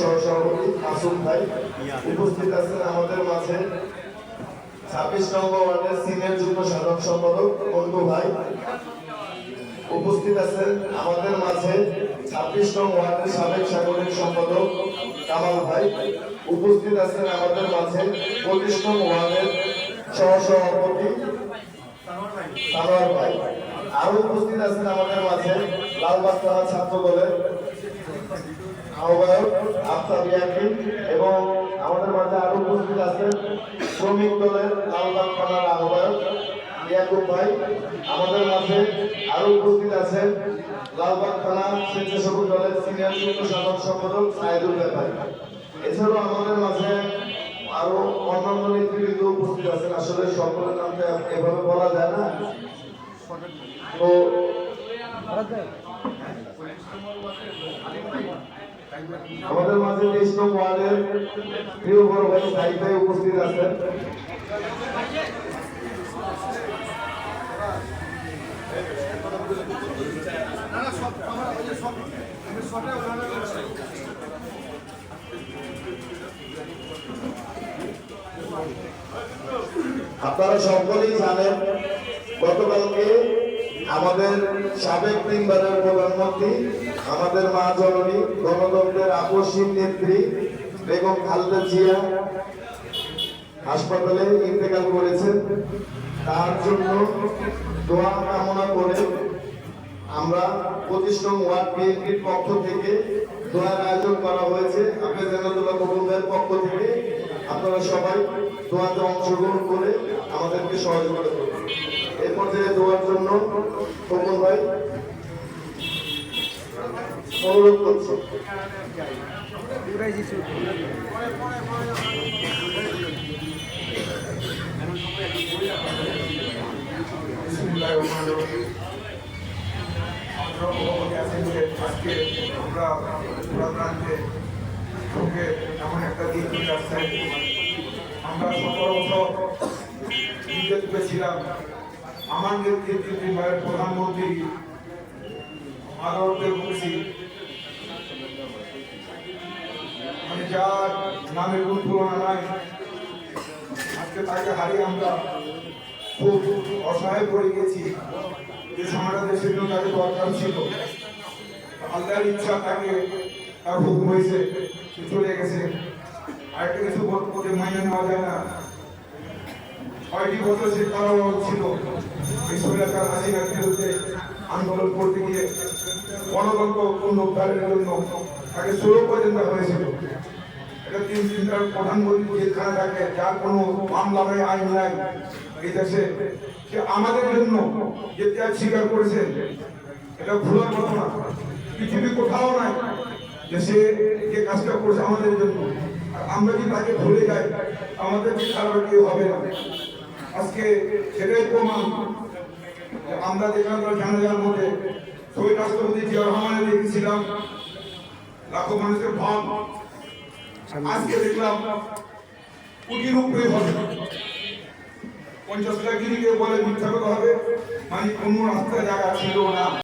সহসভাপতি মাসুম ভাই। উপস্থিত আছেন আমাদের মাঝে 26 নম্বর ওয়ার্ডের সিনিয়র যুগ্ম সাধারণ সম্পাদক মন্টু ভাই। উপস্থিত আছেন আমাদের মাঝে 26 নং ওয়ার্ডের সাবেক সাংগঠনিক সম্পাদক কামাল ভাই। উপস্থিত আছেন আমাদের মাঝে 25 নং ওয়ার্ডের সহসভাপতি সানোয়ার ভাই। আরো উপস্থিত আছেন আমাদের মাঝে লালবাগ থানা ছাত্র দলের আহ্বায়ক আফতাব ইয়াকিন এবং আমাদের মাঝে আরো উপস্থিত আছেন শ্রমিক দলের লালবাগ থানার আহ্বায়ক ইয়াকুব ভাই। আমাদের মাঝে আরো উপস্থিত আছেন লালবাগ থানা স্বেচ্ছাসেবক দলের সিনিয়র যুগ্ম সাধারণ সম্পাদক সাইদুল ভাই। এছাড়াও আমাদের মাঝে আরো অন্যান্য নেতৃবৃন্দ উপস্থিত আছেন। আসলে সকলের নামটা এভাবে বলা যায় না, তো আমাদের মাঝে 23 নং ওয়ার্ডের প্রিয় বড় ভাই সাইদ ভাই উপস্থিত আছেন। আপনারা সকলেই জানেন গতকালকে আমাদের সাবেক তিনবারের প্রধানমন্ত্রী, আমাদের মা জননী, গণতন্ত্রের আপসীন নেত্রী বেগম খালেদা জিয়া হাসপাতালে ইন্তেকাল করেছেন। তার জন্য দোয়া কামনা করে আমরা 25 নং ওয়ার্ড বিএনপির পক্ষ থেকে দোয়ার আয়োজন করা হয়েছে। আপনি জানাতুল্লাহ কবুলের পক্ষ থেকে আপনারা সবাই দোয়াতে অংশগ্রহণ করে আমাদেরকে সহযোগিতা করবেন। এই পর্যায়ে দোয়ার জন্য কবুল ভাই অনুরোধ করছি। আজকে আমরা প্রান্তে এমন একটা দিন চলে আসছে, আমরা 17 বছর বিজেপিতে ছিলাম। আমার নেতৃত্বে প্রধানমন্ত্রী আদরকে বলছি, মানে যার নামে কোন তুলনা নাই। আজকে তাকে হারিয়ে আমরা খুব অসহায় পড়ে গেছি। যে সময়টা দেশের জন্য তাকে দরকার ছিল, আল্লাহর ইচ্ছা তাকে তার হুকুম হয়েছে, সে চলে গেছে। আরেকটা কিছু বলতে মাইনে নেওয়া যায় না। 6টি বছর সে কারাবরণ ছিল এই স্বৈরাচার হাসিনার বিরুদ্ধে আন্দোলন করতে গিয়ে গণতন্ত্র পুনরুদ্ধারের জন্য তাকে 16 পর্যন্ত হয়েছিল। এটা তিনটার প্রধানমন্ত্রী যেখানে থাকে, যার কোনো মামলা নেই, আইন নাই এই দেশে, সে আমাদের জন্য যে ত্যাগ স্বীকার করেছেন, এটা ভুলার মতো না। পৃথিবী কোথাও নাই যে সে যে কাজটা করছে আমাদের জন্য। আর আমরা যদি তাকে ভুলে যাই, আমাদের যে খারাপ কেউ হবে না। আজকে সেটাই প্রমাণ। আমরা দেখলাম জানাজার মধ্যে শহীদ রাষ্ট্রপতি জিয়া রহমানের দেখেছিলাম লাখো মানুষের ভাব। আজকে দেখলাম কোটির উপরে হবে। 50 লাখ গিরিকে বলে মিথ্যা কথা হবে, মানে কোনো রাস্তায় জায়গা ছিল না।